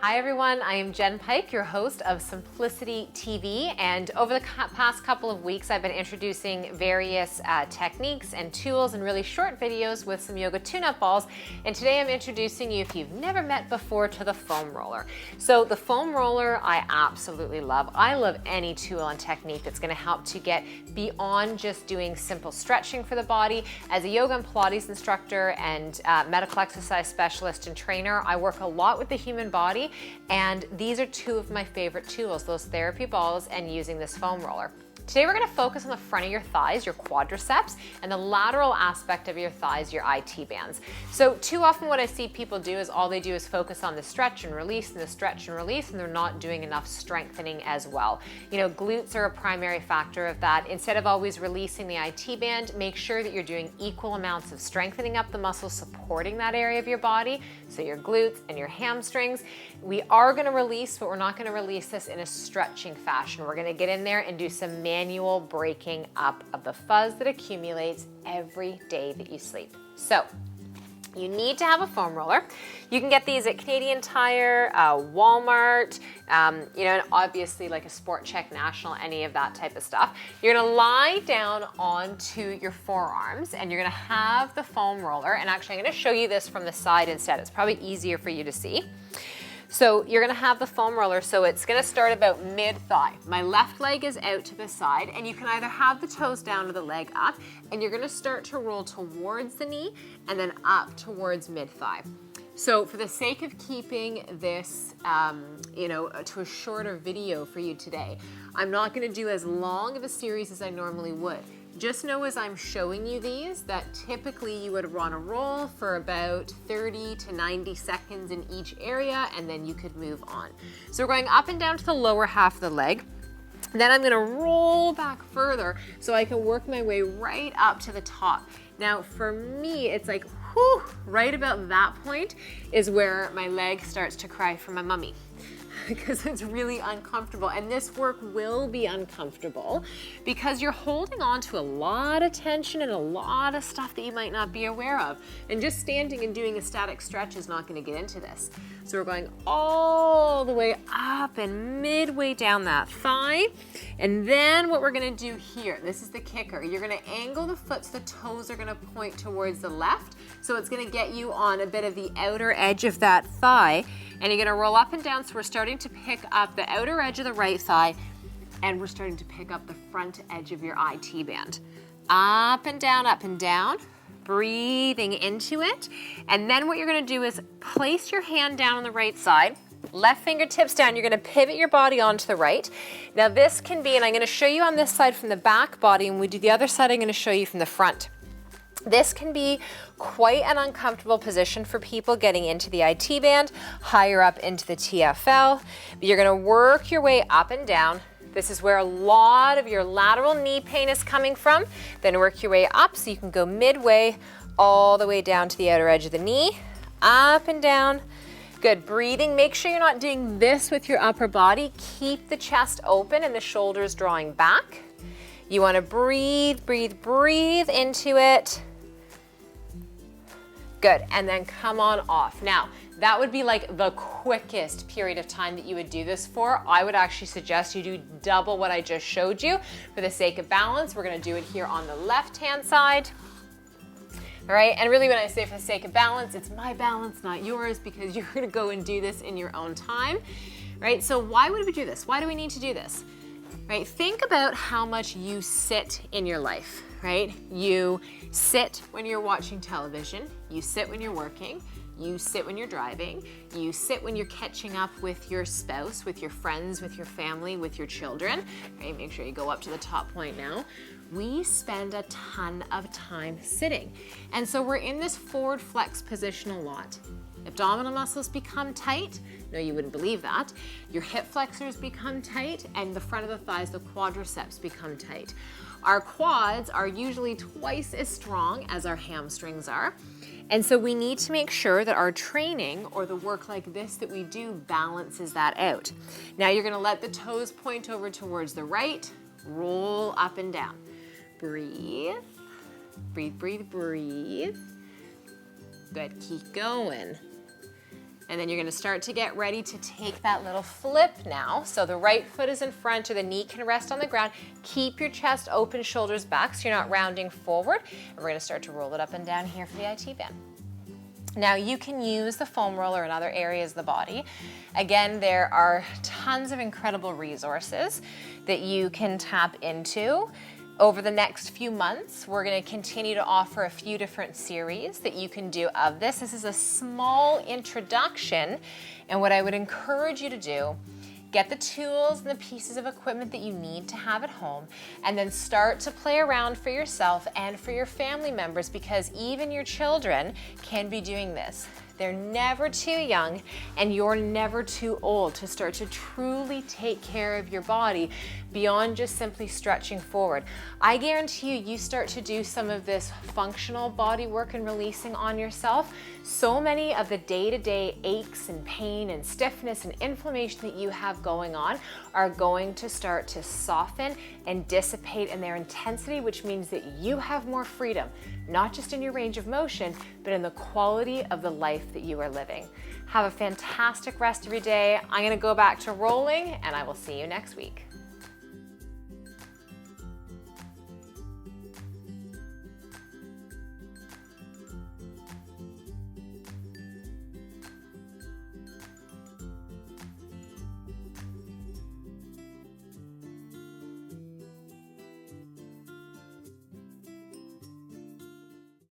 Hi everyone, I am Jen Pike, your host of Simplicity TV, and over the past couple of weeks I've been introducing various techniques and tools and really short videos with some yoga tune-up balls, and today I'm introducing you, if you've never met before, to the foam roller. So the foam roller I absolutely love. I love any tool and technique that's going to help to get beyond just doing simple stretching for the body. As a yoga and Pilates instructor and medical exercise specialist and trainer, I work a lot with the human body, and these are two of my favorite tools, those therapy balls and using this foam roller. Today we're going to focus on the front of your thighs, your quadriceps, and the lateral aspect of your thighs, your IT bands. So too often what I see people do is all they do is focus on the stretch and release and the stretch and release, and they're not doing enough strengthening as well. You know, glutes are a primary factor of that. Instead of always releasing the IT band, make sure that you're doing equal amounts of strengthening up the muscles supporting that area of your body, so your glutes and your hamstrings. We are going to release, but we're not going to release this in a stretching fashion. We're going to get in there and do some manual breaking up of the fuzz that accumulates every day that you sleep. So you need to have a foam roller. You can get these at Canadian Tire, Walmart, you know, and obviously like a Sport Check National, any of that type of stuff. You're gonna lie down onto your forearms and you're gonna have the foam roller, and actually I'm gonna show you this from the side instead. It's probably easier for you to see. So you're gonna have the foam roller, so it's gonna start about mid-thigh. My left leg is out to the side, and you can either have the toes down or the leg up, and you're gonna start to roll towards the knee and then up towards mid-thigh. So for the sake of keeping this, you know, to a shorter video for you today, I'm not gonna do as long of a series as I normally would. Just know as I'm showing you these that typically you would run a roll for about 30 to 90 seconds in each area, and then you could move on. So we're going up and down to the lower half of the leg. Then I'm gonna roll back further so I can work my way right up to the top. Now for me, it's like, whew, right about that point is where my leg starts to cry for my mummy, because it's really uncomfortable, and this work will be uncomfortable because you're holding on to a lot of tension and a lot of stuff that you might not be aware of, and just standing and doing a static stretch is not going to get into this. So we're going all the way up and midway down that thigh, and then what we're going to do here, this is the kicker, you're going to angle the foot so the toes are going to point towards the left, so it's going to get you on a bit of the outer edge of that thigh, and you're gonna roll up and down, so we're starting to pick up the outer edge of the right thigh, and we're starting to pick up the front edge of your IT band. Up and down, breathing into it. And then what you're gonna do is place your hand down on the right side, left fingertips down, you're gonna pivot your body onto the right. Now this can be, and I'm gonna show you on this side from the back body, and when we do the other side, I'm gonna show you from the front. This can be quite an uncomfortable position for people getting into the IT band, higher up into the TFL. But you're gonna work your way up and down. This is where a lot of your lateral knee pain is coming from. Then work your way up so you can go midway, all the way down to the outer edge of the knee, up and down. Good, breathing. Make sure you're not doing this with your upper body. Keep the chest open and the shoulders drawing back. You wanna breathe into it. Good, and then come on off. Now, that would be like the quickest period of time that you would do this for. I would actually suggest you do double what I just showed you. For the sake of balance, we're gonna do it here on the left-hand side. All right, and really when I say for the sake of balance, it's my balance, not yours, because you're gonna go and do this in your own time, right? So why would we do this? Why do we need to do this? Right, think about how much you sit in your life, right? You sit when you're watching television, you sit when you're working, you sit when you're driving, you sit when you're catching up with your spouse, with your friends, with your family, with your children, right? Make sure you go up to the top point now. We spend a ton of time sitting. And so we're in this forward flex position a lot. Abdominal muscles become tight. No, you wouldn't believe that. Your hip flexors become tight, and the front of the thighs, the quadriceps, become tight. Our quads are usually twice as strong as our hamstrings are. And so we need to make sure that our training or the work like this that we do balances that out. Now you're gonna let the toes point over towards the right, roll up and down. Breathe, breathe, breathe, breathe. Good, keep going. And then you're gonna start to get ready to take that little flip now. So the right foot is in front, or the knee can rest on the ground. Keep your chest open, shoulders back, so you're not rounding forward. And we're gonna start to roll it up and down here for the IT band. Now you can use the foam roller in other areas of the body. Again, there are tons of incredible resources that you can tap into. Over the next few months, we're going to continue to offer a few different series that you can do of this. This is a small introduction, and what I would encourage you to do, get the tools and the pieces of equipment that you need to have at home, and then start to play around for yourself and for your family members, because even your children can be doing this. They're never too young, and you're never too old to start to truly take care of your body beyond just simply stretching forward. I guarantee you start to do some of this functional body work and releasing on yourself, so many of the day-to-day aches and pain and stiffness and inflammation that you have going on are going to start to soften and dissipate in their intensity, which means that you have more freedom, not just in your range of motion, but in the quality of the life that you are living. Have a fantastic rest of your day. I'm gonna go back to rolling, and I will see you next week.